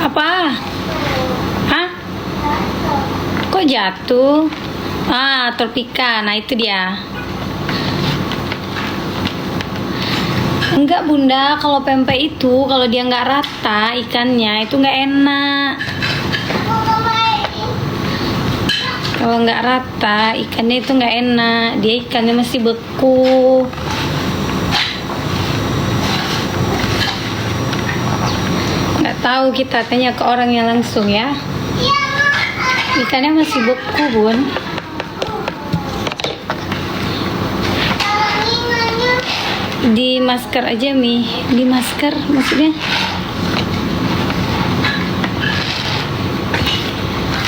Apa? Hah? Kok jatuh? Ah, tropika. Nah, itu dia. Enggak bunda, kalau pempek itu kalau dia nggak rata ikannya itu nggak enak. Kalau nggak rata ikannya itu nggak enak, dia ikannya masih beku. Nggak tahu, kita tanya ke orangnya langsung ya. Ikannya masih beku bun. Di masker aja Mi, di masker maksudnya.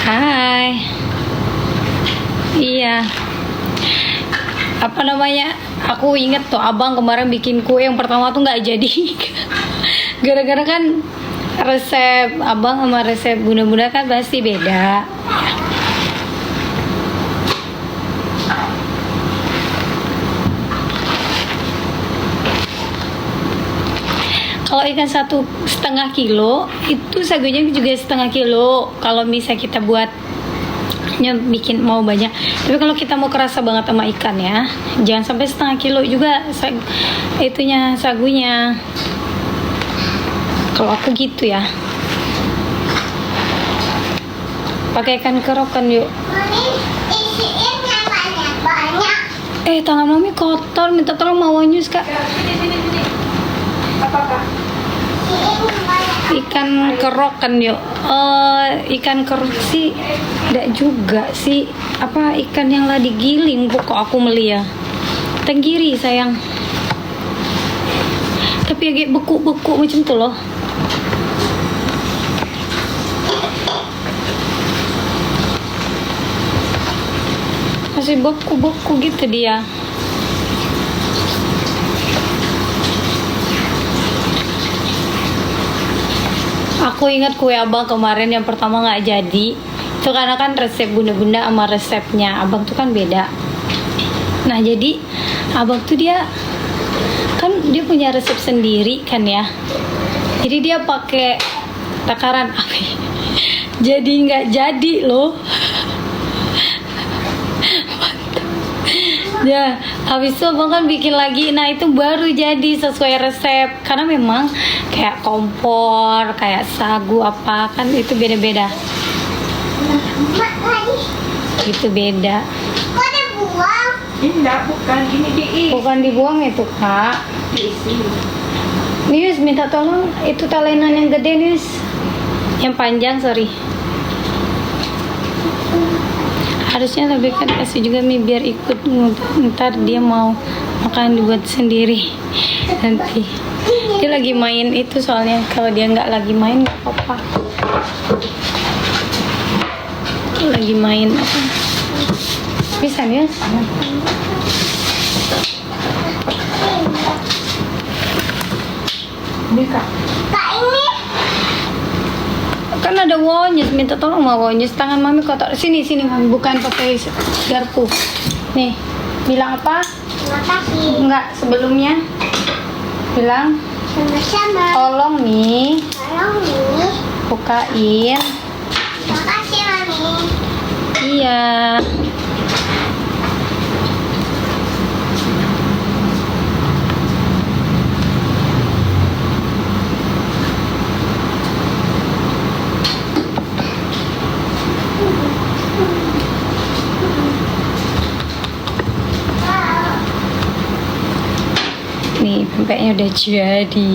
Hai. Iya. Apa namanya? Aku inget tuh abang kemarin bikin kue yang pertama tuh nggak jadi. Gara-gara kan resep abang sama resep bunda-bunda kan pasti beda. Kalau ikan 1,5 kilo itu sagunya juga 1,5 kilo. Kalau misalnya kita buatnya bikin mau banyak, tapi kalau kita mau kerasa banget sama ikan ya, jangan sampai 1,5 kilo juga itunya sagunya. Kalau aku gitu ya. Pakai ikan kerokan yuk. Tangan mami kotor, minta tolong mau nyus kak. Apa-apa? Ikan kerokan yuk. Ikan kerok sih tidak juga sih, apa ikan yang lah digiling pokok aku meli ya. Tenggiri sayang, tapi agak beku-beku macam tuh loh. Masih beku-beku gitu dia. Aku ingat kue abang kemarin yang pertama nggak jadi. Itu karena kan resep bunda-bunda sama resepnya abang tuh kan beda. Nah jadi abang tuh dia kan dia punya resep sendiri kan ya. Jadi dia pakai takaran api. Jadi nggak jadi loh. Ya, habis itu abang kan bikin lagi. Nah itu baru jadi sesuai resep. Karena memang kayak kompor, kayak sagu apa kan itu beda-beda. Itu beda. Kok dibuang? Tidak, bukan. Ini diisi. Bukan dibuang itu kak. Diisi. Nius minta tolong itu talenan yang gede Nius. Yang panjang sorry. Harusnya lebih kan kasih juga mie biar ikut, ntar dia mau makan dibuat sendiri nanti. Dia lagi main itu soalnya, kalau dia nggak lagi main nggak apa-apa. Lagi main apa? Bisa ya? Ini kak. Kak ini Kan ada wonyes, minta tolong mau wonyes, tangan mami kotor. Sini mami, bukan pakai garpu. Nih, bilang apa? terima kasih. Enggak, sebelumnya bilang Sama-sama. tolong nih Tolong nih. bukain. Terima kasih Mami. Iya. Nih, pempeknya udah jadi.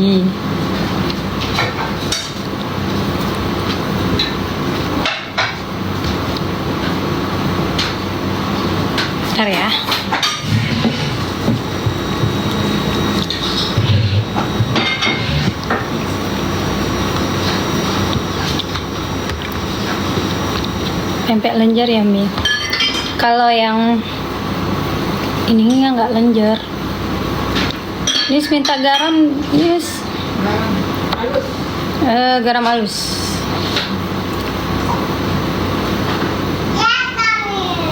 Bentar ya. Pempek lenjer ya Mi. Kalau yang ini nggak lenjer. Nis minta garam, Nis. Halus. Garam halus. Ya Mami.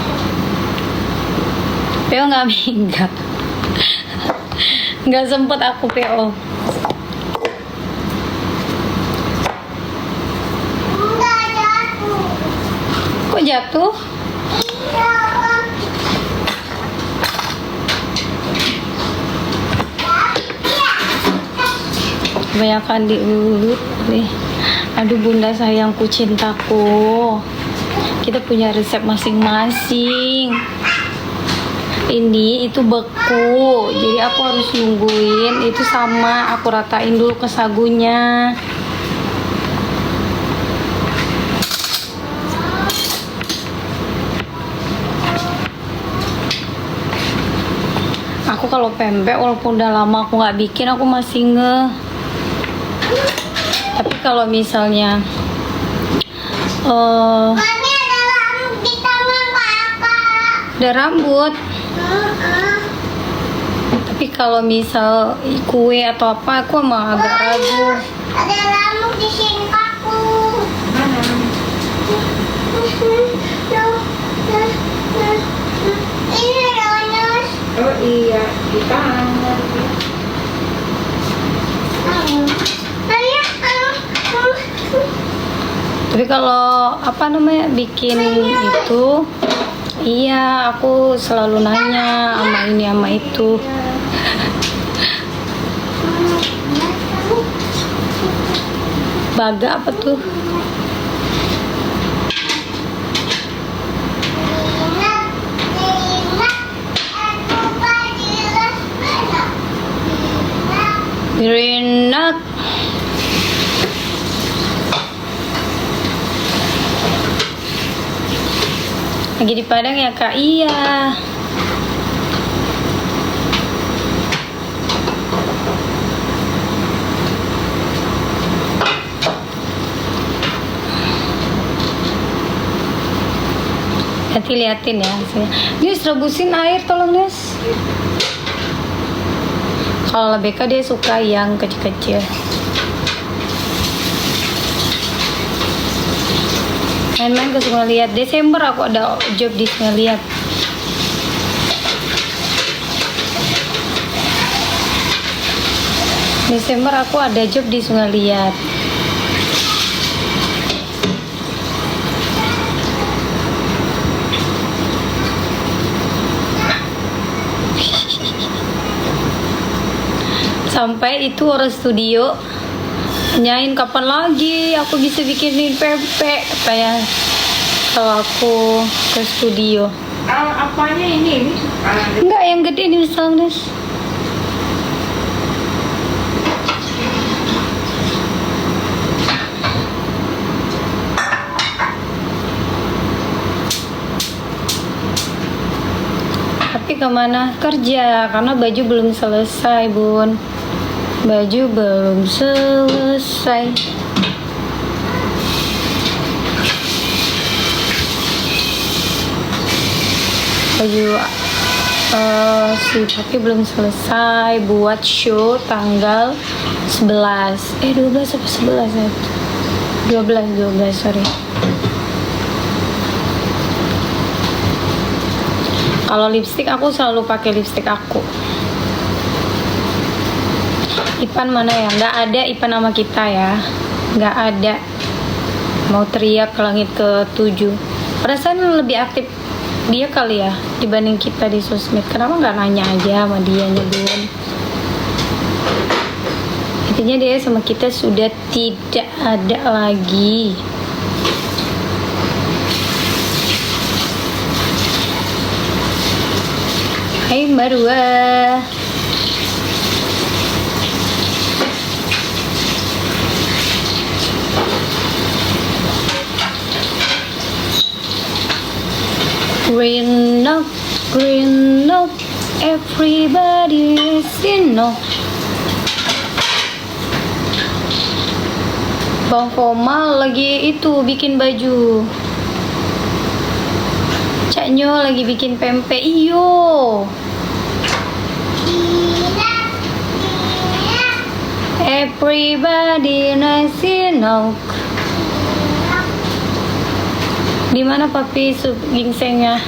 PO nggak Mi? Nggak sempet aku PO. jatuh? Iya. Kebanyakan diulut nih. Aduh bunda sayangku, cintaku, kita punya resep masing-masing. Ini itu beku, jadi aku harus nungguin itu sama aku ratain dulu ke sagunya. Aku kalau pempek walaupun udah lama aku nggak bikin, aku masih tapi kalau misalnya Mami ada rambut di tangan kakak. ada rambut, tapi kalau misal kue atau apa aku emang agak ragu. Ada rambut di singkapku. Mana? Ini Ronus. Oh iya, di tangan. Tapi kalau apa namanya bikin itu, iya aku selalu nanya sama ini sama itu. Baga apa tuh? Green nut. Lagi di Padang ya kak? Iya. Nanti liatin ya hasilnya. Nis rebusin air tolong Nis. Kalau BK dia suka yang kecil-kecil. Main-main ke Sungai Liat. Desember aku ada job di Sungai Liat. Desember aku ada job di Sungai Liat. Sampai itu orang studio nyain kapan lagi aku bisa bikinin pempek kayak kalau aku ke studio. Apanya ini? Enggak, yang gede ini misalnya. Tapi kemana kerja karena baju belum selesai bun, baju belum selesai. Baju si papi belum selesai buat show tanggal 11 12 apa 11 ya? 12 sorry. Kalau lipstick aku selalu pakai lipstick aku. Ipan mana ya? Nggak ada Ipan sama kita ya. Nggak ada. Mau teriak ke langit ke-7. Perasaan lebih aktif dia kali ya dibanding kita di sosmed. Kenapa nggak nanya aja sama dia dulu? Intinya dia sama kita sudah tidak ada lagi. Hai Marwa. Green note, everybody is in no. Bang Komal lagi itu bikin baju. Cak Nyo lagi bikin pempek. Iyo. Everybody nice know. Dimana papi sup gingsengnya?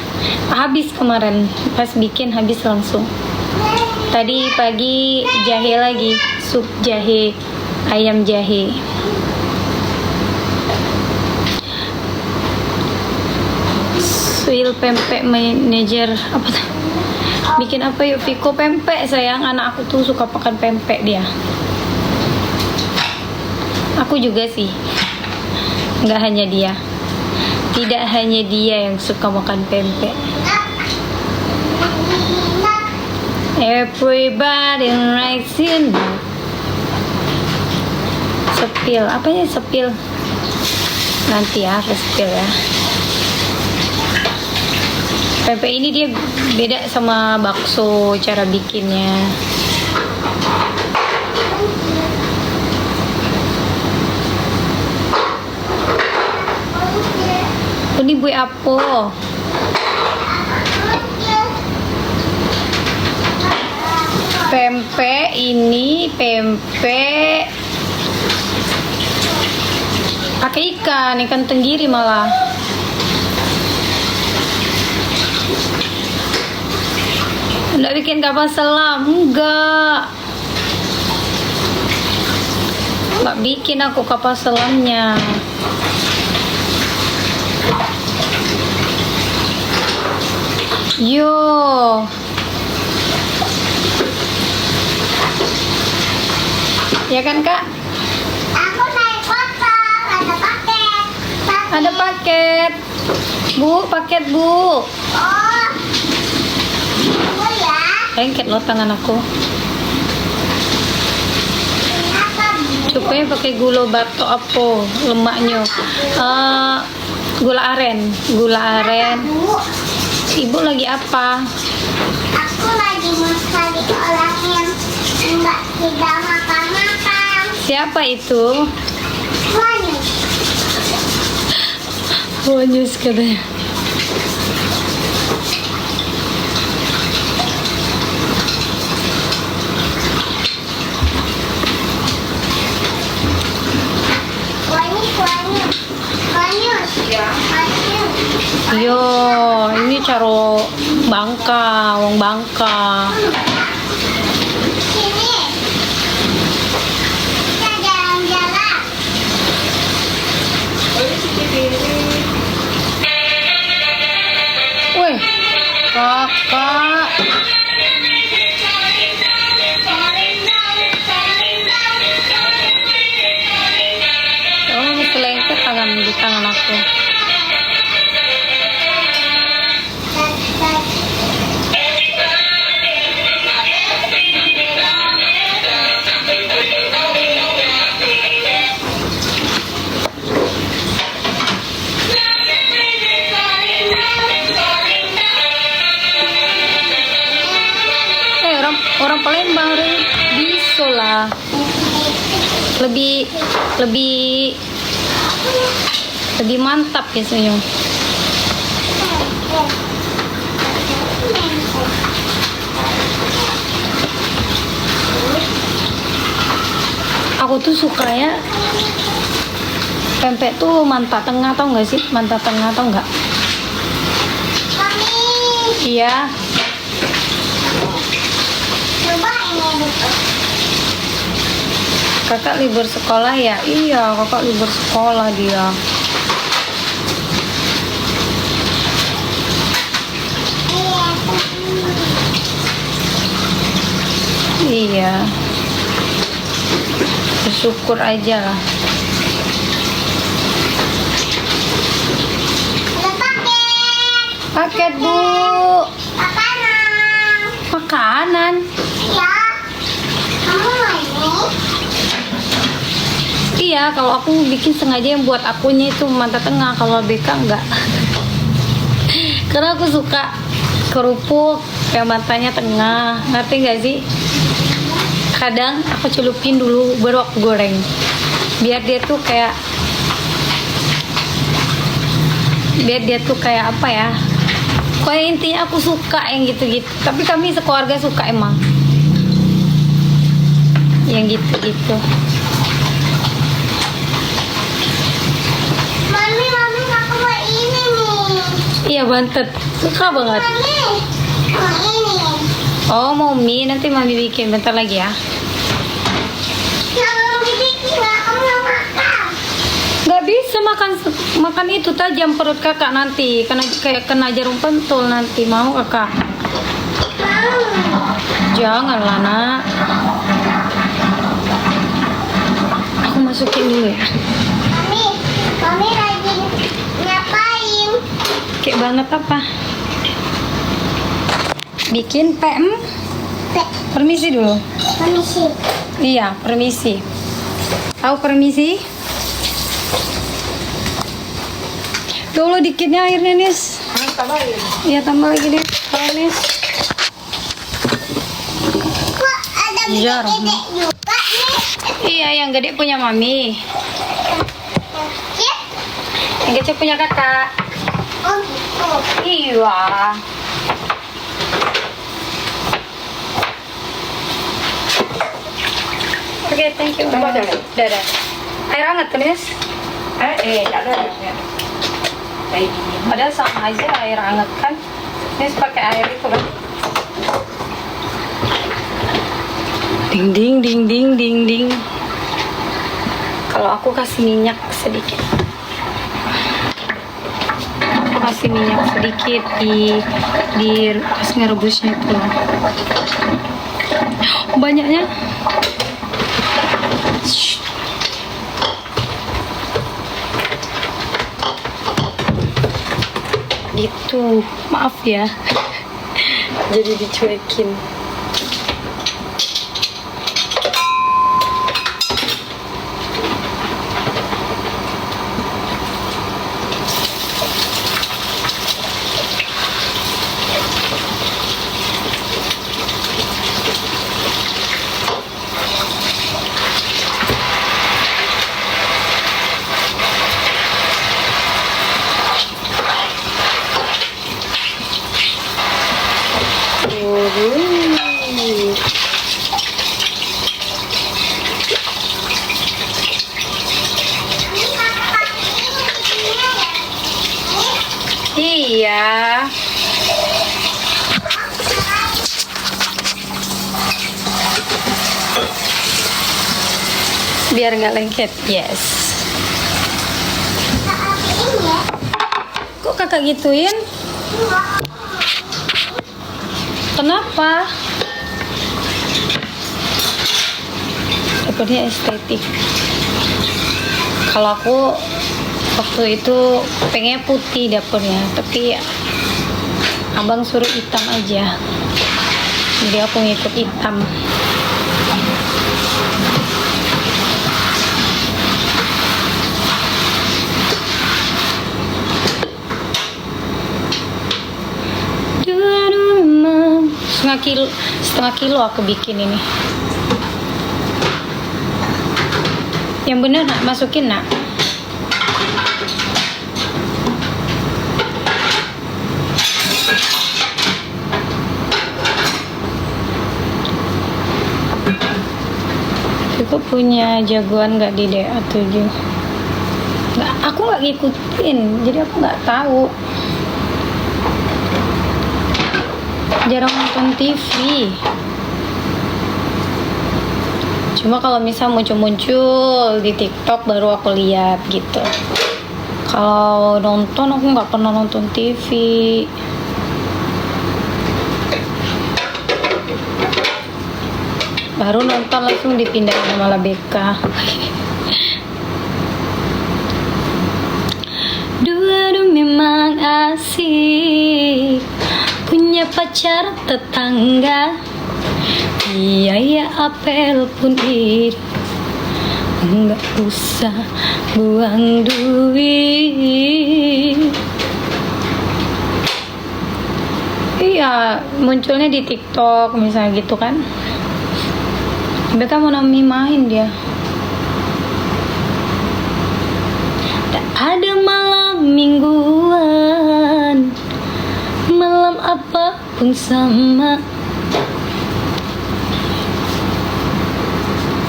Habis kemarin pas bikin habis langsung. Tadi pagi jahe lagi, sup jahe, ayam jahe. Suil pempek manajer apa tuh? Bikin apa yuk Viko? Pempek sayang, anak aku tuh suka makan pempek dia. Aku juga sih, nggak hanya dia, tidak hanya dia yang suka makan pempek. Everybody likes it. Sepil, apanya sepil? Nanti ya, aku sepil ya. Pempek ini dia beda sama bakso cara bikinnya. Ini bui apa? Pempek ini pempek pakai ikan tenggiri malah. Nggak bikin kapal selam, enggak bikin aku kapal selamnya. Yo, ya kan kak? Aku naik motor, ada paket. Ada paket, bu, paket bu. Oh, tunggu ya. Lengket loh tangan aku. Kenapa Bu? Supaya pakai gula batu apa lemaknya? Gula aren, gula aren. Bu, Ibu lagi apa? aku lagi mencari orang yang tidak makan-makan. Siapa itu? Manis. Bonyus katanya. Manis. Ya. Manis. Yo, ini caro Bangka, wong Bangka. Sini. Kita jalan-jalan. Boleh cuci piring. Wih, kakak. Oh, selengket tangan di tangan aku. Orang Palembang bisa lah. Lebih mantap biasanya. Aku tuh suka ya pempek tuh mantap tengah, tau nggak sih? Mantap tengah, tau nggak? Mami, Iya. coba ini dulu. Kakak libur sekolah ya? Iya, kakak libur sekolah dia. Iya. Bersyukur aja lah. Ada paket. Paket bu. Makanan. Makanan. Ya. Kamu mau ini? Iya, kalau aku bikin sengaja yang buat akunya itu mata tengah, kalau BK enggak. Karena aku suka kerupuk yang matanya tengah, ngerti nggak sih? Kadang aku celupin dulu baru aku goreng, biar dia tuh kayak apa ya? Pokoknya intinya aku suka yang gitu-gitu. Tapi kami sekeluarga suka emang yang gitu-gitu. Mami, aku mau ini nih. Iya bantet, suka banget. Mami, mau ini. Oh mau mie, nanti mami bikin bentar lagi ya. Jangan dibikin, kamu mau makan. Nggak bisa bisa makan makan itu tajam perut kakak nanti, kena kayak kena jarum pentul nanti. Mau kakak? Janganlah nak. Aku masukin dulu ya. Mami lagi ngapain? Kayak banget apa? Bikin PM. Permisi dulu. Permisi. Iya, permisi. Tahu permisi? Dulu dikitnya airnya, Nis. Tambahin. Iya, tambah lagi deh. Kalau Nis. Kok ada Jarum. gede juga nih? Iya, yang gede punya mami. Ya? Yang kecil punya kakak. Oh gitu. Iya. Oke, thank you. Tambah deh. Dadah. Air hangat tuh, Nis. Tak ada. Kayak gini. Padahal sama aja air hangat kan. Nis pakai air itu kan. Ding ding ding ding ding ding. Kalau aku kasih minyak sedikit. Aku kasih minyak sedikit di pas ngerebusnya itu. Banyaknya. Shh. Gitu, maaf ya. Jadi dicuekin. Iya. Biar nggak lengket, yes. Kok kakak gituin? Kenapa? Dapurnya estetik. Kalau aku waktu itu pengennya putih dapurnya, tapi abang suruh hitam aja. Jadi aku ngikut hitam. Setengah kilo aku bikin ini. Yang bener nak, masukin nak. Aku punya jagoan nggak di DA7? Nggak, aku nggak ngikutin, jadi aku nggak tahu. Jarang nonton TV. Cuma kalau misal muncul-muncul di TikTok baru aku lihat gitu. Kalau nonton aku nggak pernah nonton TV. Baru nonton langsung dipindahin sama Labeka. Dua memang asik, punya pacar tetangga, biaya apel pun iri, nggak usah buang duit. Iya, munculnya di TikTok misalnya gitu kan. Mereka mau nami main dia. Tak ada malam mingguan, malam apapun sama.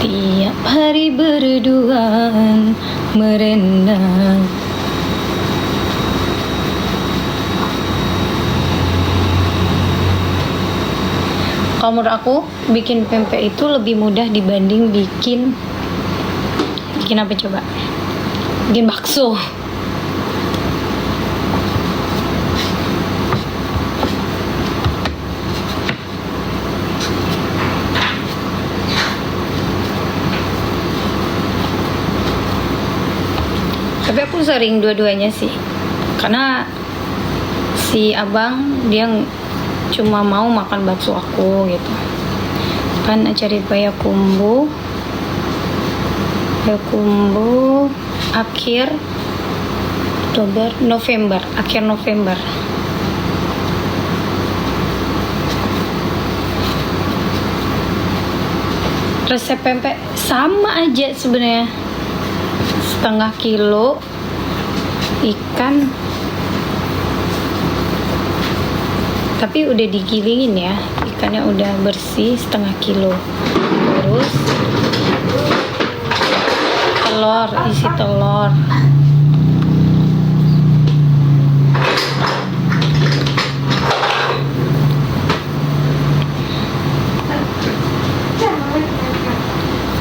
Tiap hari berduaan merenang. Kalau menurut aku bikin pempek itu lebih mudah dibanding bikin apa coba? bikin bakso. Tapi aku sering dua-duanya sih, karena si abang dia cuma mau makan bakso aku gitu kan. Acara Payakumbuh akhir November. Resep pempek sama aja sebenarnya, setengah kilo ikan, tapi udah digilingin ya, ikannya udah bersih, setengah kilo. Terus telur, isi telur,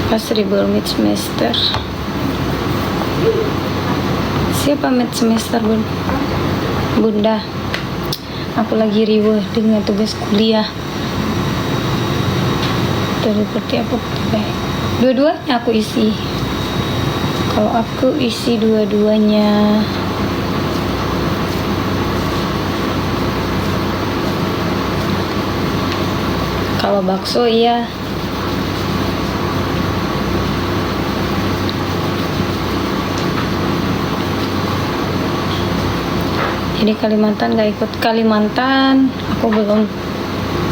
Pasribul mid semester. Siapa mid semester, Bun? Bunda. Aku lagi riweuh dengan tugas kuliah. Seperti apa? Dua-duanya aku isi. Kalau aku isi dua-duanya. Kalau bakso iya. Jadi Kalimantan gak ikut. Kalimantan aku belum,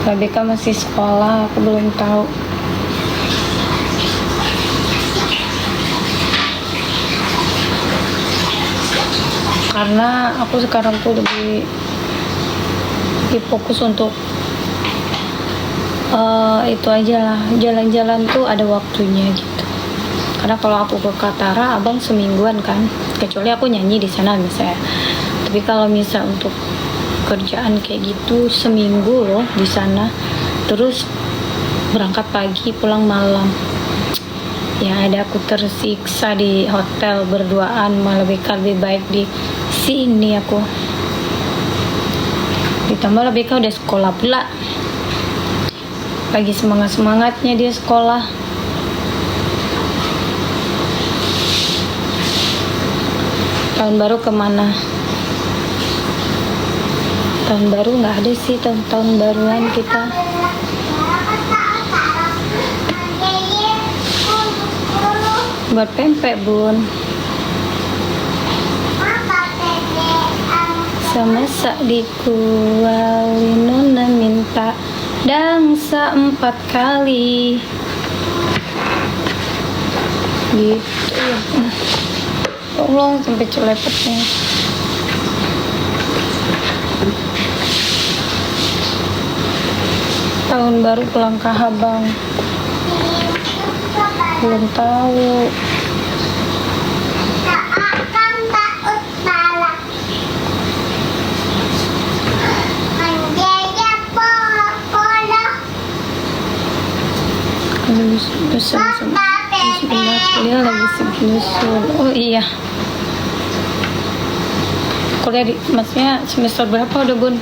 KBK masih sekolah, aku belum tahu. Karena aku sekarang tuh lebih fokus untuk itu aja lah, jalan-jalan tuh ada waktunya gitu. Karena kalau aku ke Katara, abang semingguan kan, kecuali aku nyanyi di sana misalnya. Tapi kalau misal untuk kerjaan kayak gitu seminggu loh di sana, terus berangkat pagi pulang malam. Ya ada aku tersiksa di hotel berduaan, malah lebih baik di sini aku. Ditambah lebih udah sekolah pula, lagi semangatnya dia sekolah. Tahun baru kemana? Tahun baru nggak ada sih, tahun baruan kita. Buat pempek, Bun. Sama sak dikuali nona minta dangsa 4 kali. Gitu ya. Tolong sampai celepetnya. Tahun baru pulang ke Habang. Belum tahu. Kuliah lagi nyusun. Oh iya, kuliah di, maksudnya semester berapa udah, Bun?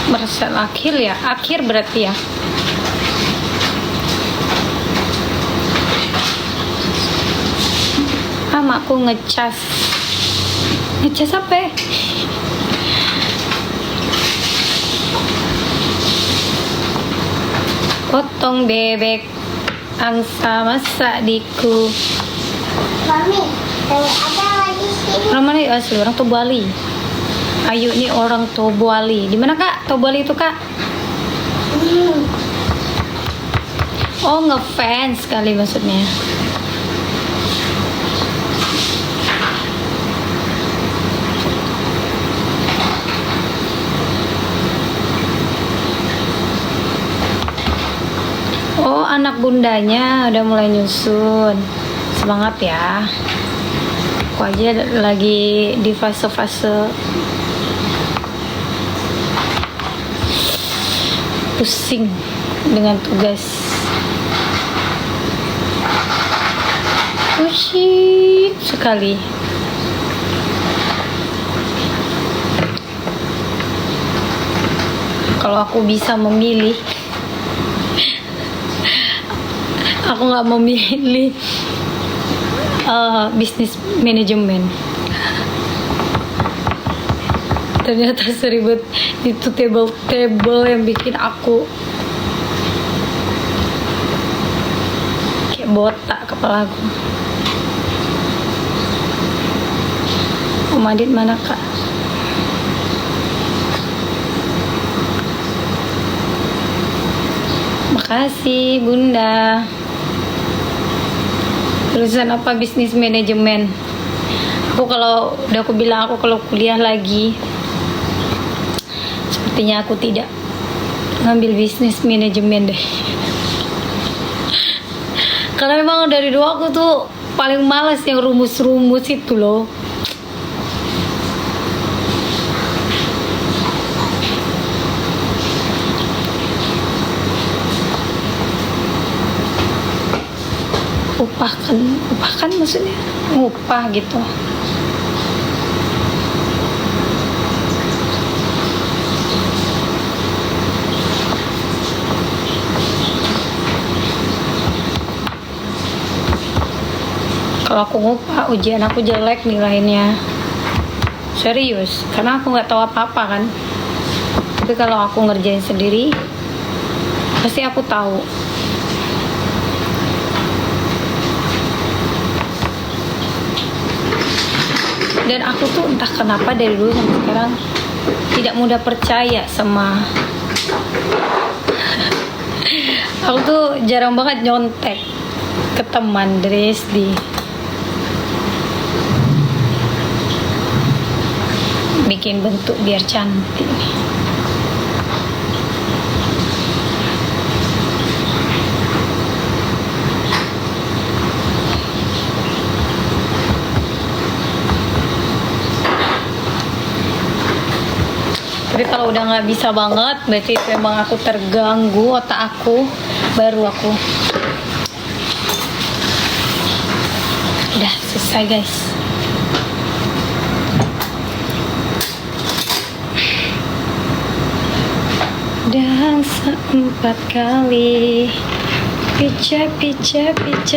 Semester akhir ya? Akhir berarti ya? Aku ngecas apa ya? Potong bebek angsa masak diku. Mami, ada lagi sini. Orang mana ya? Asli orang Tobuali. Ayu nih orang Tobuali. Di mana, Kak? Tobuali itu, Kak? Oh, ngefans kali maksudnya. Oh, anak bundanya udah mulai nyusun. Semangat ya. Aku aja lagi di fase-fase pusing dengan tugas. Pusing sekali. kalau aku bisa memilih, aku nggak memilih bisnis manajemen. Ternyata seribet itu table yang bikin aku kayak botak kepala aku. Om Adit mana kak? Makasih bunda. Jurusan apa? Bisnis manajemen. Aku bilang aku kalau kuliah lagi, sepertinya aku tidak ngambil bisnis manajemen deh. Karena memang dari dulu aku tuh paling males yang rumus-rumus itu loh. Upah kan maksudnya upah gitu. Kalau aku ngupah, ujian aku jelek nilainya. Serius, karena aku nggak tahu apa-apa kan. Tapi kalau aku ngerjain sendiri, pasti aku tahu. Dan aku tuh entah kenapa dari dulu sampai sekarang tidak mudah percaya sama aku tuh jarang banget nyontek ke teman dari SD. Bikin bentuk biar cantik. Tapi kalau udah nggak bisa banget, berarti itu emang aku terganggu otak aku, baru aku udah selesai guys. Dan 4 kali pica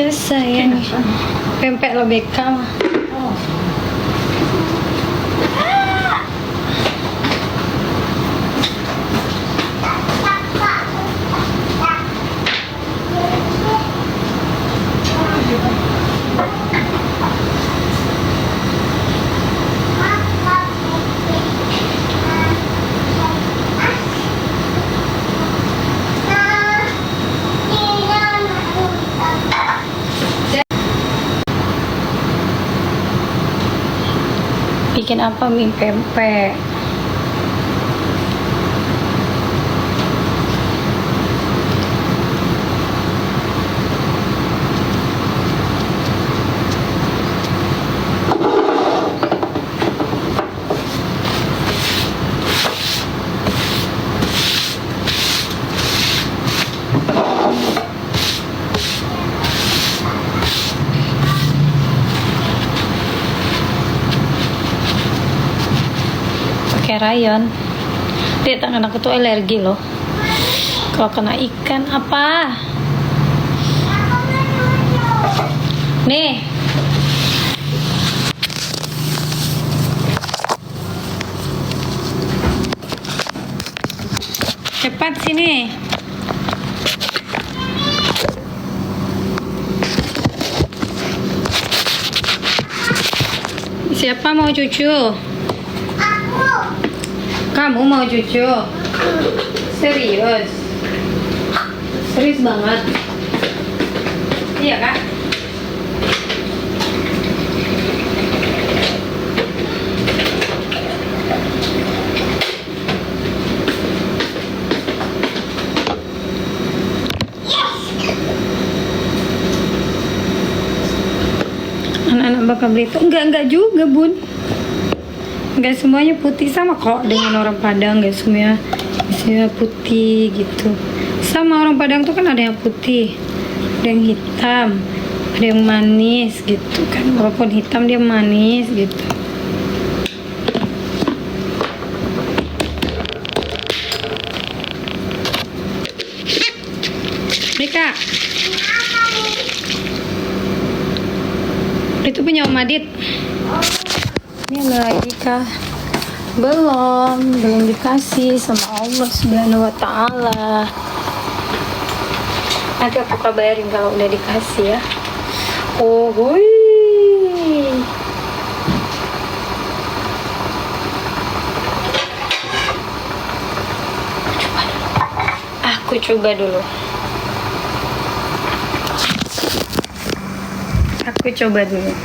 sayang. Pempek lo Beckham. Bikin apa? Mie pempek. Rayon, dia tangan aku tuh alergi loh kalau kena ikan. Apa nih? Cepat sini. Siapa mau cucu? Kamu mau cucu? Serius? Serius banget? Iya kak? Anak-anak bakal beli itu? Enggak juga bun. Nggak semuanya putih, sama kok dengan orang Padang, nggak semuanya putih gitu. Sama orang Padang tuh kan ada yang putih, ada yang hitam, ada yang manis gitu kan. Walaupun hitam dia manis gitu. Madit, ini lagi kah? Belum dikasih sama Allah Subhanahu wa Ta'ala. Nanti aku kabarin kalau udah dikasih ya. Oh, hui. Aku coba dulu. Aku coba dulu.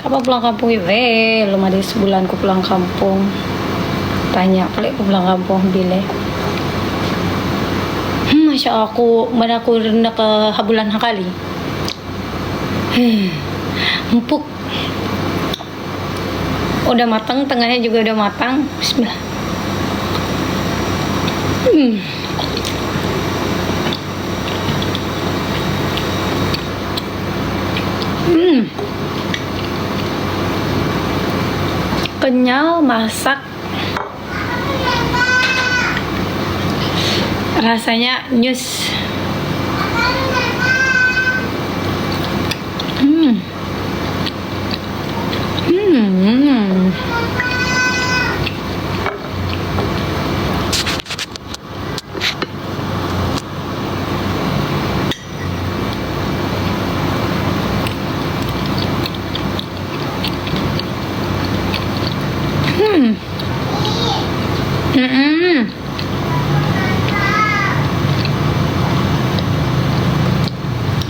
Kapan pulang kampung ya? Belum ada sebulan aku pulang kampung. Tanya pelik aku pulang kampung bila. Masya Allah, mana aku rendah ke bulan kali. Empuk. Udah matang, tengahnya juga udah matang. Bismillah. Kenyal, masak. Rasanya nyus.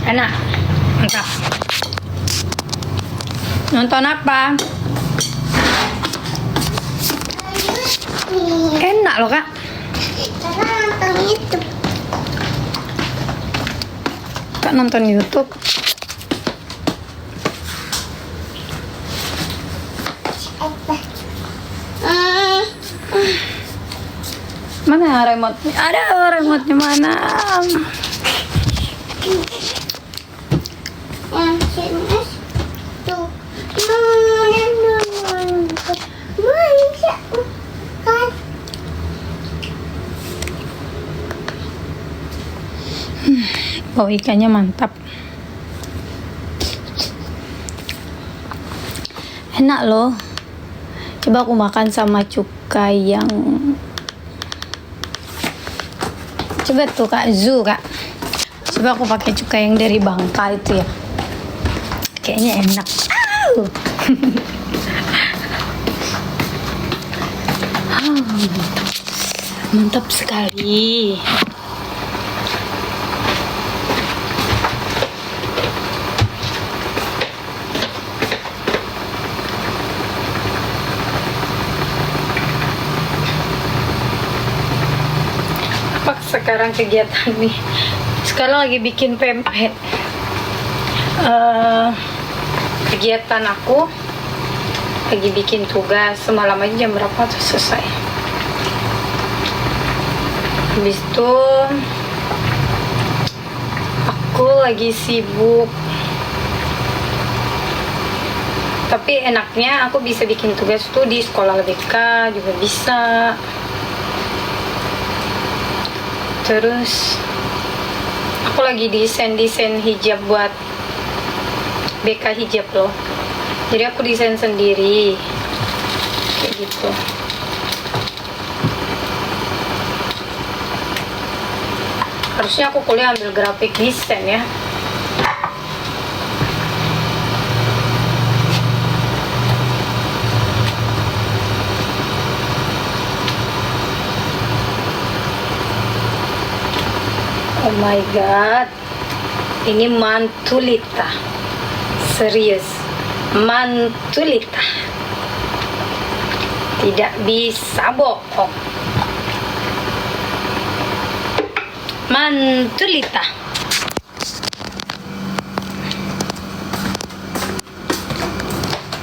Enak, mantap. Nonton apa? Enak loh kak. Karena nonton YouTube. Kak nonton YouTube. Mana remote? Ada remote-nya mana? Yang sini tuh. Kan? Bau ikannya mantap. Enak loh. Coba aku makan sama cukai yang coba tuh Kak Zu Kak. Coba aku pakai cukai yang dari Bangka itu ya. Kayaknya enak. Mantap sekali. Apa sekarang kegiatan nih? Sekarang lagi bikin pempek. Kegiatan aku lagi bikin tugas. Semalam aja jam berapa tuh selesai. Habis itu aku lagi sibuk. Tapi enaknya aku bisa bikin tugas tuh di sekolah LBK juga bisa. Terus aku lagi desain hijab buat BK hijab loh. Jadi aku desain sendiri kayak gitu. Harusnya aku kuliah ambil grafik desain ya. Oh my god, ini mantulita, serius, mantulita, tidak bisa bohong, mantulita.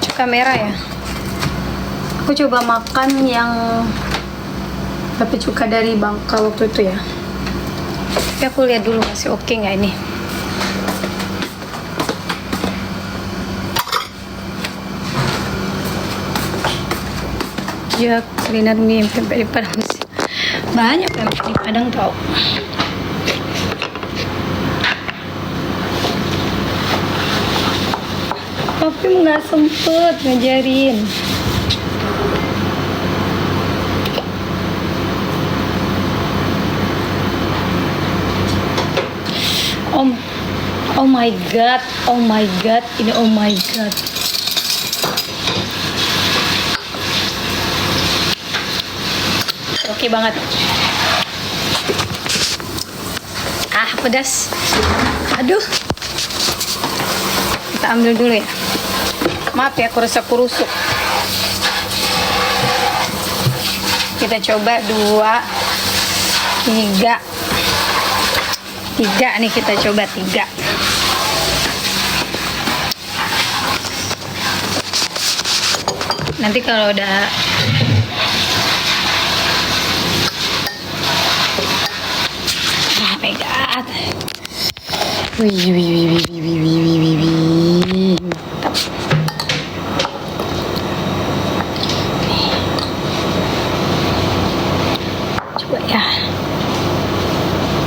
Cuka merah ya, aku coba makan yang tapi cuka dari Bangka waktu itu ya. Tapi aku lihat dulu masih oke nggak ini. rujak, kuliner mie, pempek di Padang. Banyak pempek di Padang tau. Tapi nggak sempet ngajarin. Oh my god, oh my god, ini oh my god. Oke banget. Pedas. Aduh. Kita ambil dulu ya. Maaf ya, kurusuk-kurusuk. Kita coba 2, 3. 3 nih, kita coba 3. Nanti kalau udah oh my god. Wih. Mantap. Coba ya.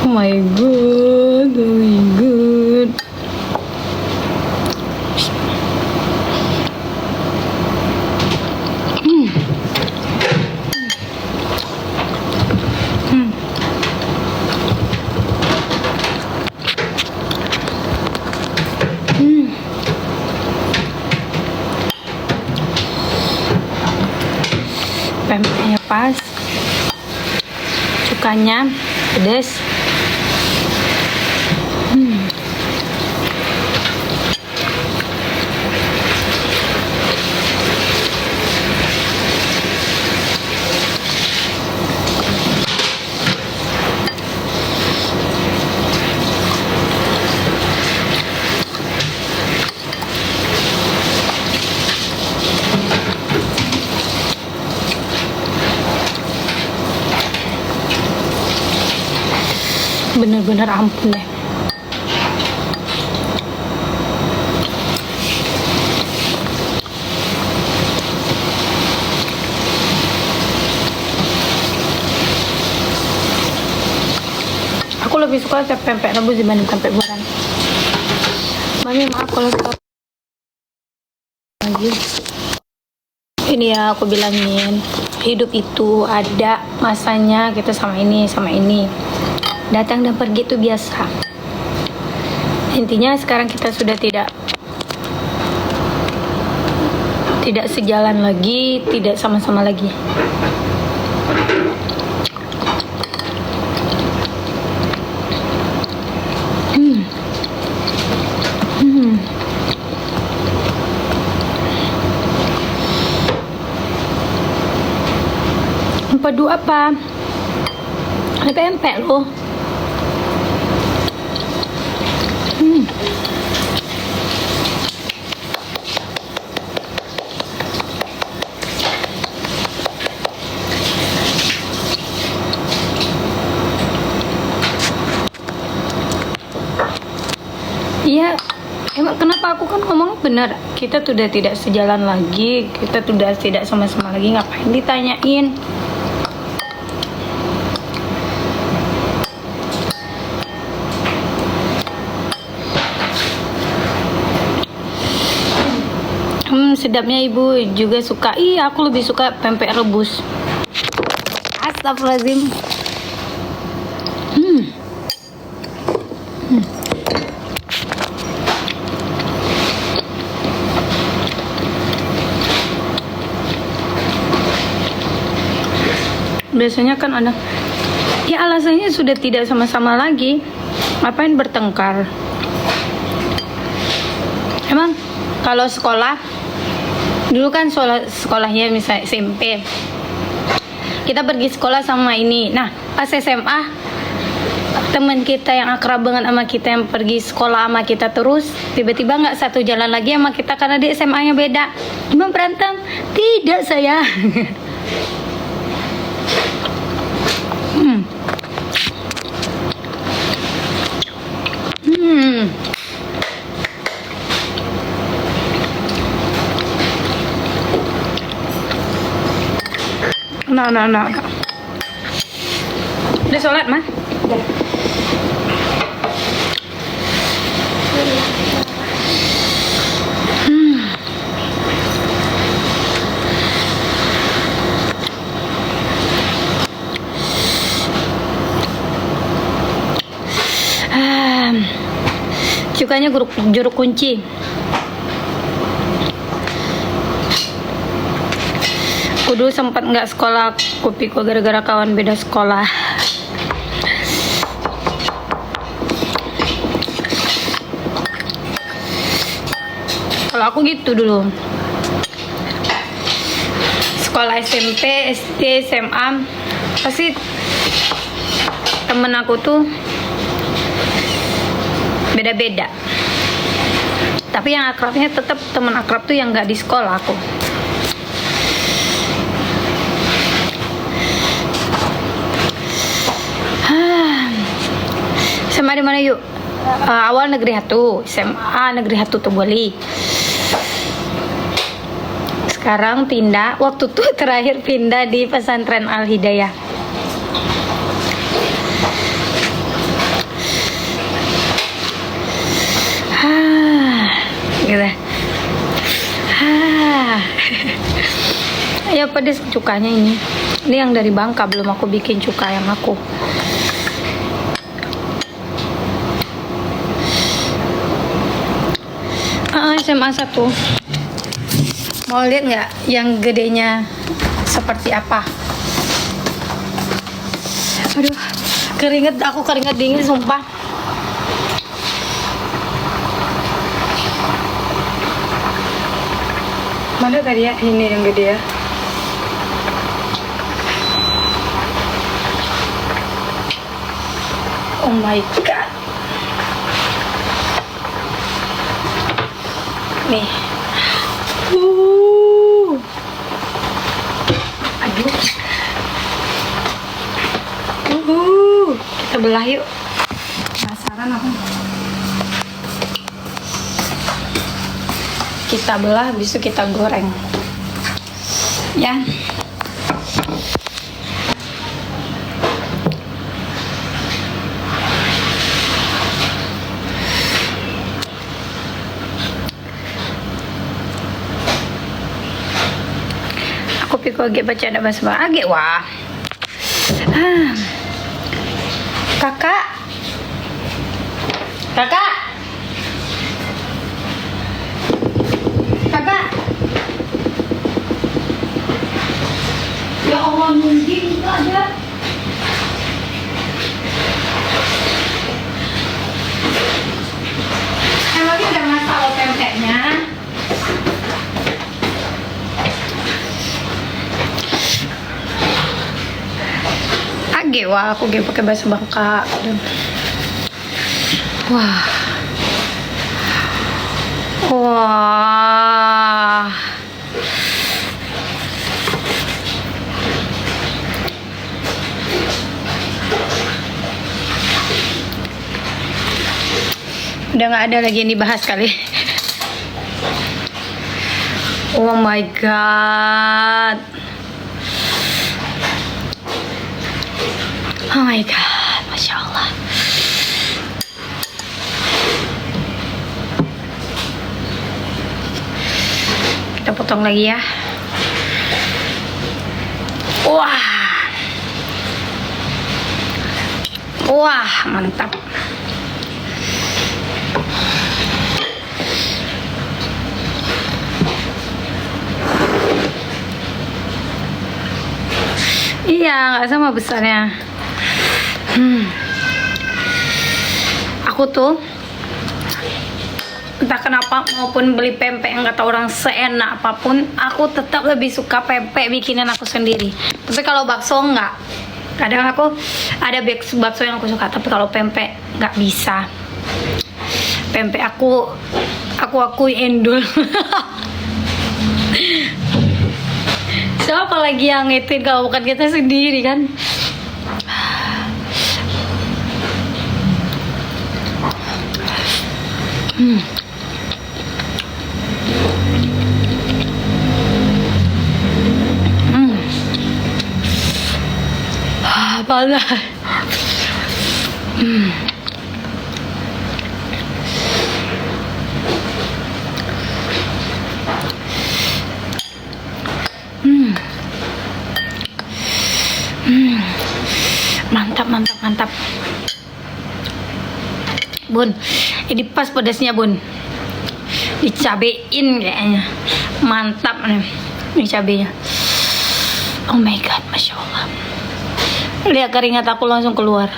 Oh my god, oh my god. Pempeknya pas, cukanya pedas. Bener-bener ampun deh. Aku lebih suka pempek rebus dibanding pempek goreng. Mami maaf kalau lagi. Ini ya aku bilangin, hidup itu ada masanya kita sama ini. Datang dan pergi itu biasa. Intinya sekarang kita sudah tidak sejalan lagi, tidak sama-sama lagi. Padu apa? Ada pempek loh. Iya, emang kenapa aku kan ngomong benar? Kita sudah tidak sejalan lagi, kita sudah tidak sama-sama lagi, ngapain ditanyain? Sedapnya ibu juga suka. Iya, aku lebih suka pempek rebus. Astagfirullahaladzim. Biasanya kan ada, ya alasannya sudah tidak sama-sama lagi, ngapain bertengkar? Emang kalau sekolah dulu kan sekolahnya misalnya SMP, kita pergi sekolah sama ini. Nah pas SMA teman kita yang akrab banget sama kita yang pergi sekolah sama kita terus tiba-tiba nggak satu jalan lagi sama kita karena di SMA nya beda. Cuma berantem? Tidak saya. Nah. Udah sholat, mah? Udah. Cukanya jeruk kunci. Aku dulu sempat nggak sekolah kopiku gara-gara kawan beda sekolah. Kalau aku gitu dulu. Sekolah SMP, SD, SMA pasti temen aku tuh beda-beda. Tapi yang akrabnya tetap teman akrab tuh yang nggak di sekolah aku. SMA di mana yuk? Awal negeri 1, SMA negeri 1 Toboli. Sekarang pindah, waktu tuh terakhir pindah di pesantren Al Hidayah. Gitu. Ya pedes cukanya ini. Ini yang dari Bangka, belum aku bikin cuka yang aku. SMA 1. Mau lihat nggak yang gedenya seperti apa? Aduh, aku keringet dingin sumpah. Mana tadi ya? Ini yang gede ya. Oh my god. Nih. Aduh. Kita belah yuk. Penasaran apa? Kita belah, habis itu kita goreng. Ya. Aku pikir age baca ada bahasa age wah. Kakak. Kakak. Kakak. Ya Allah, mungkin enggak ada. Emangnya udah masak lo pempeknya? Age wah, aku ge pakai bahasa Bangka. Wah. Wah. Udah nggak ada lagi yang dibahas kali. Oh my god. Oh my god, Masya Allah. Kita potong lagi ya. Wah. Wah, mantap. Iya, nggak sama besarnya. Aku tuh entah kenapa maupun beli pempek yang kata orang seenak apapun, aku tetap lebih suka pempek bikinan aku sendiri. Tapi kalau bakso nggak. Kadang aku ada bakso yang aku suka, tapi kalau pempek nggak bisa. Pempek aku akui endul. Siapa lagi yang ngituin kalau bukan kita sendiri kan? Panas. Mantap. Bun, ini pas pedasnya bun. Dicabein kayaknya. Mantap nih ini cabenya. Oh my god, masya Allah. Lihat keringat aku langsung keluar.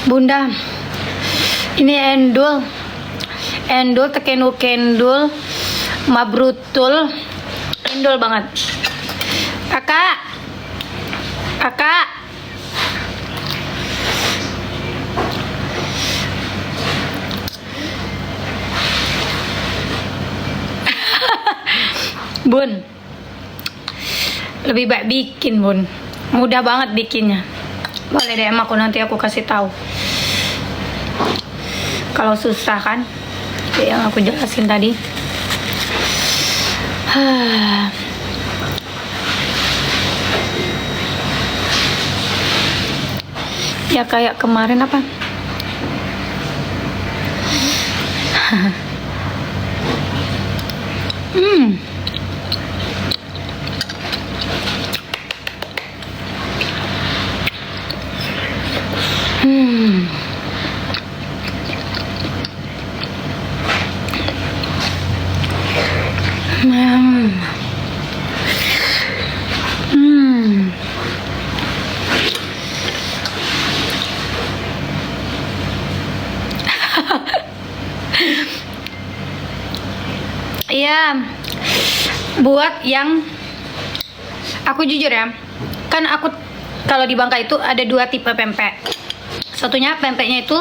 Bunda, ini endul tekenu kendul mabrutul endul banget. Kakak Bun, lebih baik bikin bun, mudah banget bikinnya. Boleh DM aku, nanti aku kasih tahu. Kalau susah kan, kayak yang aku jelasin tadi. Ya kayak kemarin apa? Iya, buat yang aku jujur ya, kan aku kalau di Bangka itu ada dua tipe pempek. Satunya pempeknya itu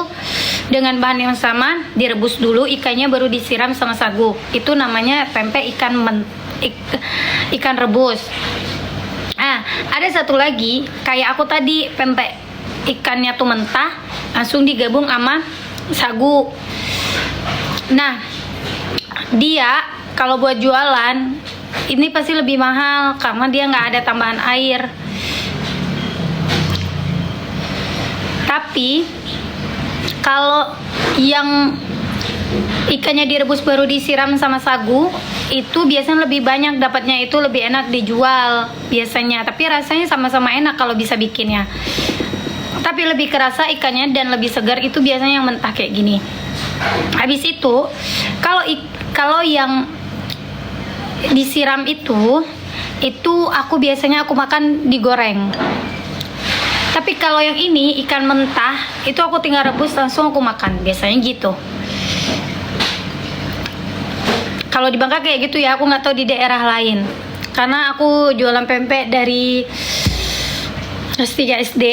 dengan bahan yang sama, direbus dulu ikannya baru disiram sama sagu. Itu namanya pempek ikan rebus. Nah, ada satu lagi kayak aku tadi, pempek ikannya tuh mentah langsung digabung sama sagu. Nah, dia kalau buat jualan ini pasti lebih mahal karena dia nggak ada tambahan air. Tapi kalau yang ikannya direbus baru disiram sama sagu itu biasanya lebih banyak dapatnya, itu lebih enak dijual biasanya. Tapi rasanya sama-sama enak kalau bisa bikinnya. Tapi lebih kerasa ikannya dan lebih segar itu biasanya yang mentah kayak gini. Habis itu kalau yang disiram itu aku biasanya aku makan digoreng. Tapi kalau yang ini ikan mentah itu aku tinggal rebus langsung aku makan, biasanya gitu. Kalau di Bangka kayak gitu ya, aku nggak tahu di daerah lain. Karena aku jualan pempek dari kelas 3 SD,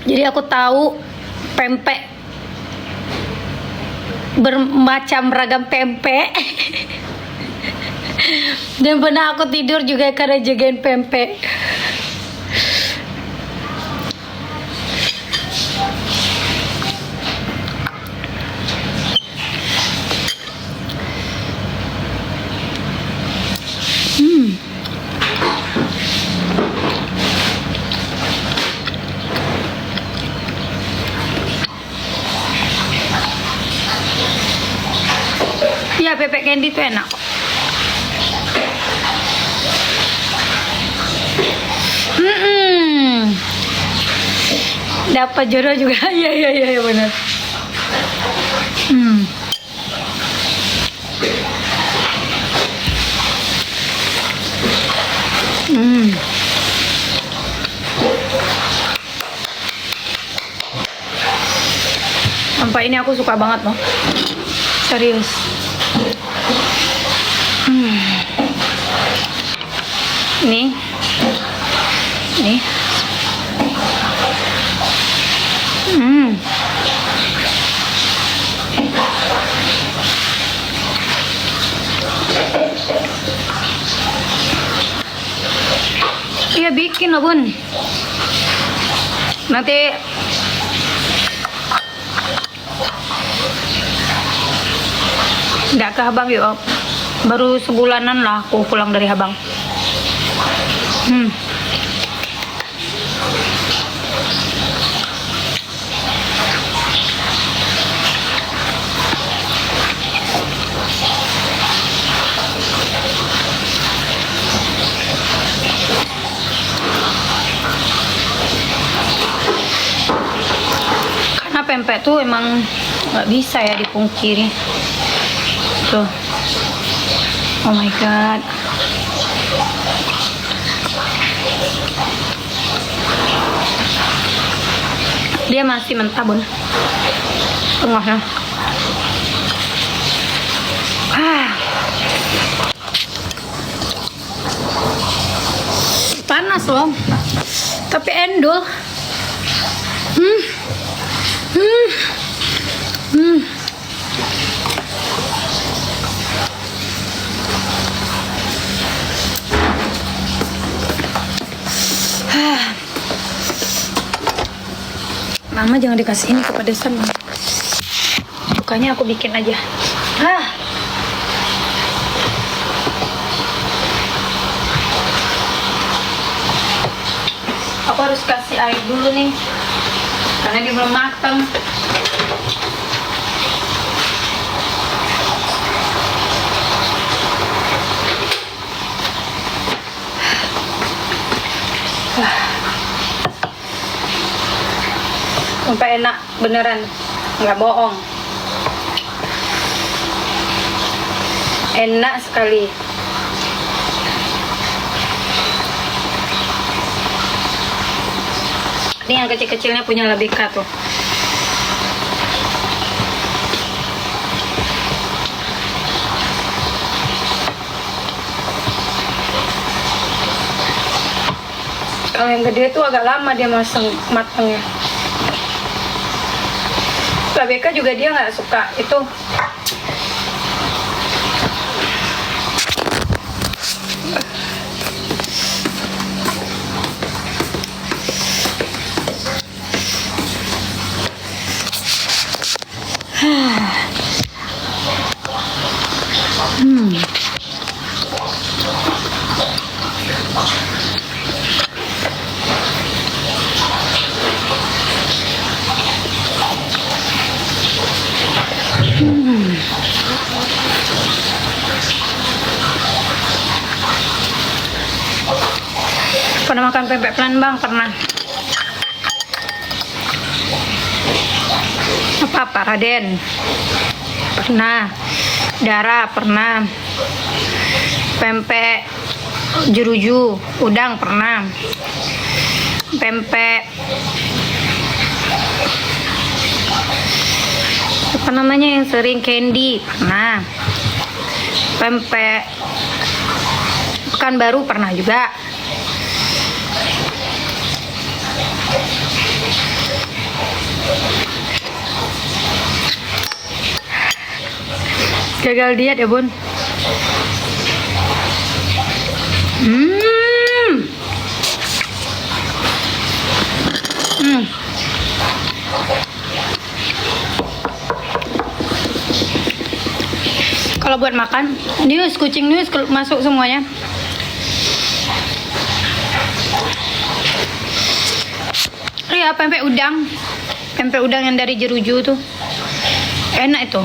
jadi aku tahu pempek bermacam ragam pempek. Dan pernah aku tidur juga karena jagain pempek. Ya, pepek candy itu enak kok. Dapat jodoh juga. Iya benar. Sampai ini aku suka banget loh. Serius. Nih. Iya bikin lah bun. Nanti nggak ke Habang yuk. Baru sebulanan lah aku pulang dari Habang. Karena pempek tuh emang nggak bisa ya dipungkiri. Tuh. Oh my god. Dia masih mentah bun. Tengahnya. Panas loh. Tapi endul. Mama jangan dikasih ini kepedesan. Bukannya aku bikin aja. Aku harus kasih air dulu nih, karena dia belum matang. Sampai enak beneran, nggak bohong. Enak sekali. Ini yang kecil-kecilnya punya Labika tuh. Kalau yang gede tuh agak lama dia matangnya. Labika juga dia nggak suka itu. Pernah makan pempek pelan bang? Pernah. Apa Raden? Pernah. Dara pernah. Pempek jeruju udang pernah. Pempek apa namanya yang sering candy pernah. Pempek Pekanbaru pernah juga. Gagal diet ya bun. Kalau buat makan, news kucing news masuk semuanya. Iya pempek udang yang dari jeruju tuh enak itu.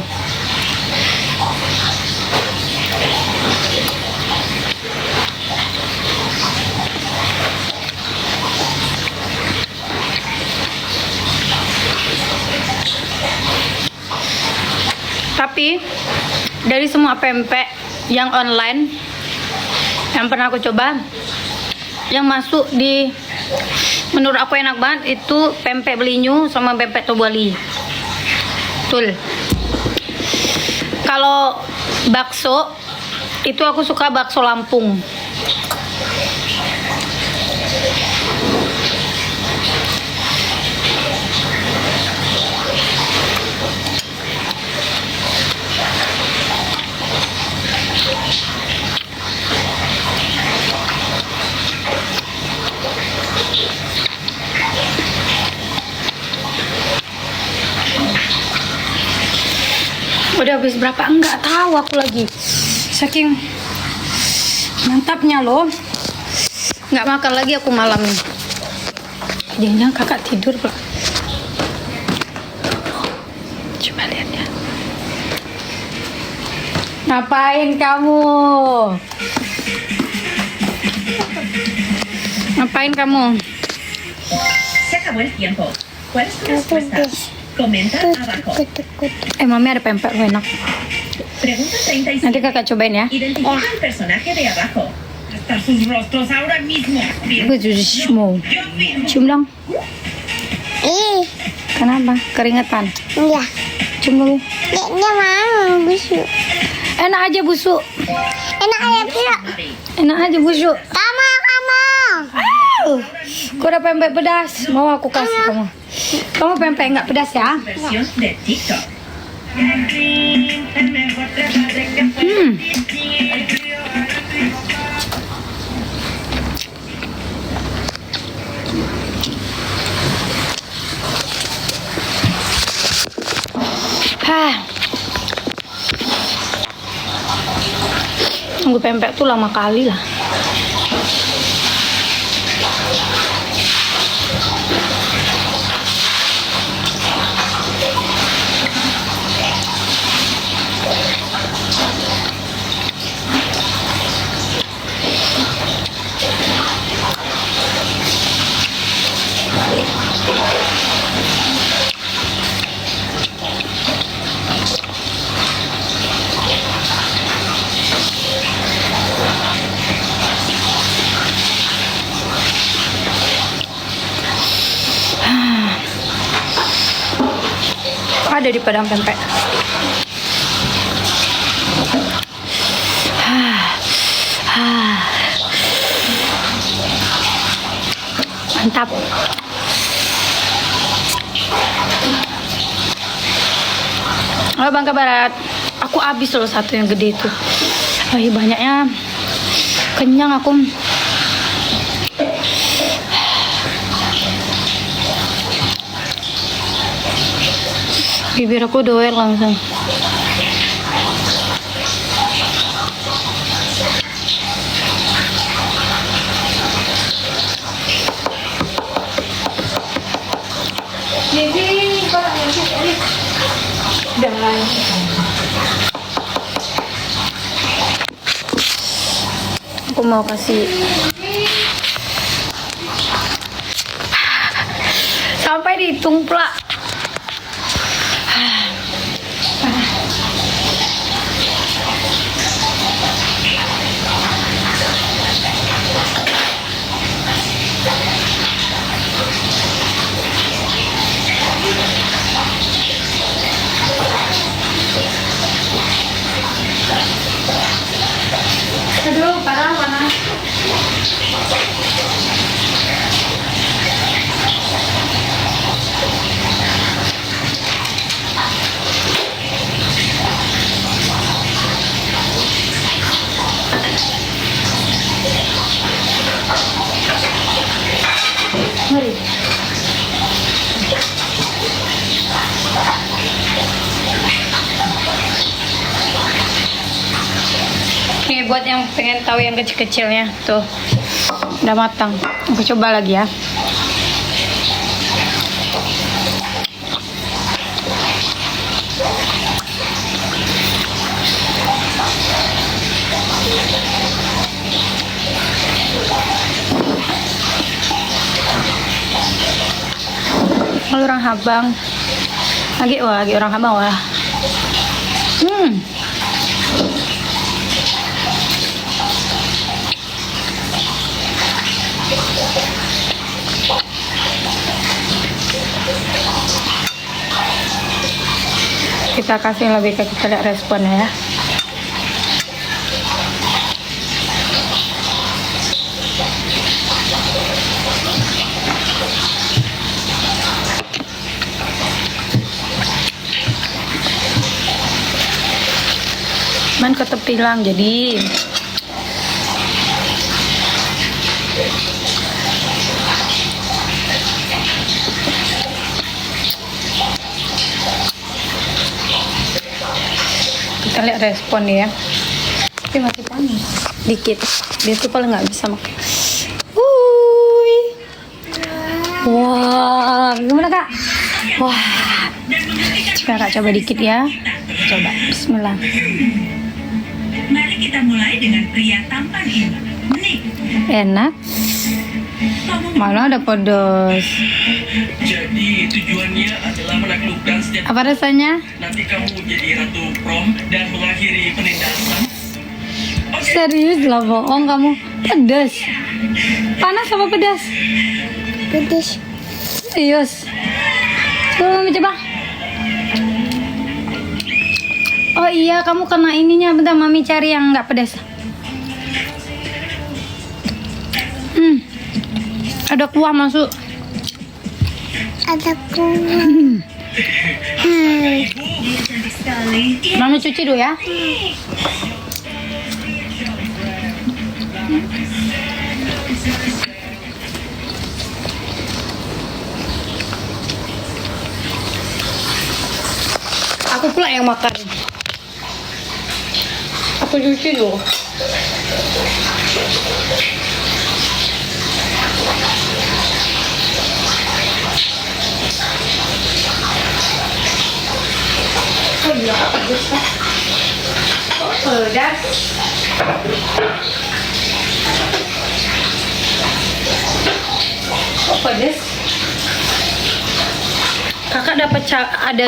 Tapi dari semua pempek yang online yang pernah aku coba, yang masuk di menurut aku enak banget itu pempek belinyu sama pempek tobali. Betul. Kalau bakso itu aku suka bakso Lampung. udah habis berapa? Enggak tahu aku lagi. Saking mantapnya loh. Nggak makan lagi aku malam nih. Jangan-jangan kakak tidur pula. Coba lihat ya. Ngapain kamu? Ngapain kamu? Se acabó el tiempo. ¿Cuál es tu respuesta? Comenta abajo. Mami ada pempek enak. Pregunta 35. Nanti kakak cobain ya. Identifica el personaje de abajo. Hasta sus rostros ahora mismo. Aku mau cium dong. Kenapa? Keringetan. Iya. Cium dulu. Dia mau busuk. Enak aja busuk. Enak aja pula. Enak aja busuk. Kamu. Kau ada pempek pedas. Mau aku kasih kamu. Kamu pempek nggak pedas ya? Versión de TikTok. Tunggu pempek tuh lama kali lah. Ada di Padang pempek. Mantap. Halo Bangka Barat. Aku habis loh satu yang gede itu. Banyaknya. Kenyang aku. Bibir aku doer langsung. Aku mau kasih sampai dihitung pula. Aduh, parah panas. Mari. Nih buat yang pengen tahu yang kecil-kecilnya tuh udah matang. Aku coba lagi ya. Kalau orang Habang lagi orang Habang wah. Kita kasih lebih ke kita lihat responnya ya. Man ketepilang jadi lihat respon dia. Tapi masih panas dikit. Dia tuh paling nggak bisa makan. Wuih. Wah, gimana kak? Wah, coba kak, coba dikit ya. Coba, Bismillah. Mari kita mulai dengan pria tampan ini. Nick, Enak. Mana ada pedas. Jadi tujuannya adalah menaklukkan setiap Apa rasanya? nanti kamu jadi ratu prom dan mengakhiri penindasan. Serius lah, bohong kamu. Pedas. Panas apa pedas? Pedes. Serius. Coba mami coba. Oh iya, kamu kena ininya. Bentar, mami cari yang nggak pedas. Ada kuah masuk. Ada kuah. cantik sekali. Mami cuci dulu ya. Aku pula yang makan. Aku cuci dulu. Oh iya, pedas kan? Oh, pedas. Oh, pedas. Kakak dapat ada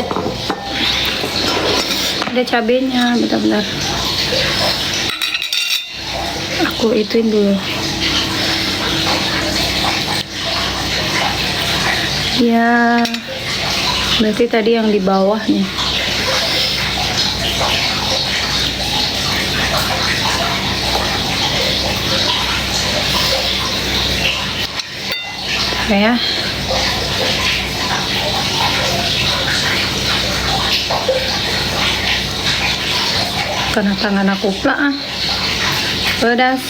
cabenya, bentar-bentar. Aku ituin dulu. Ya, berarti tadi yang di bawah nih. Ya. Kena tangan aku pula. Pedas.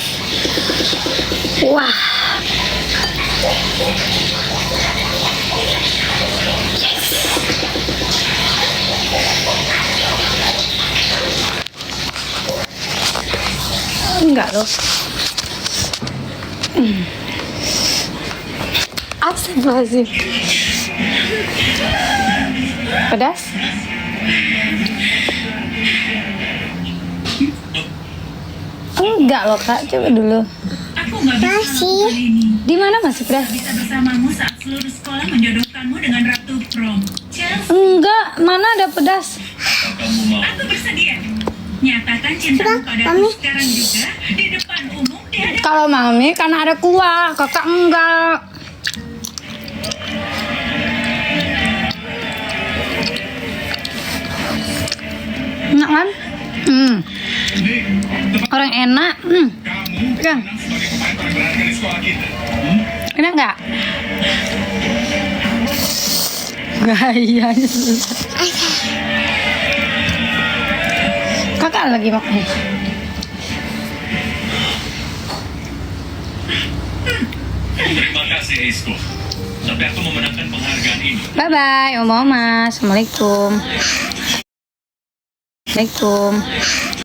Wah. Enggak loh. Astagfirullahaladzim. Pedas? Enggak loh kak, coba dulu. Aku nggak bisa Masih. melakukan ini. Di mana masih pedas? Bisa bersamamu saat seluruh sekolah menjodohkanmu dengan ratu prom. Chelsea, Enggak, mana ada pedas? Kamu mau aku bersedia. Nyatakan cintamu padaku sekarang juga di depan umum di hadapan. Kalau mami karena ada kuah, kakak enggak. Enak kan? Orang enak. Pegang. sebagai pemain terberani di sekolah kita. Enak nggak? Gayanya. Kakak lagi makan. Terima kasih Esko. Tapi aku memenangkan penghargaan ini. Bye bye, Oma. Assalamualaikum. Assalamualaikum.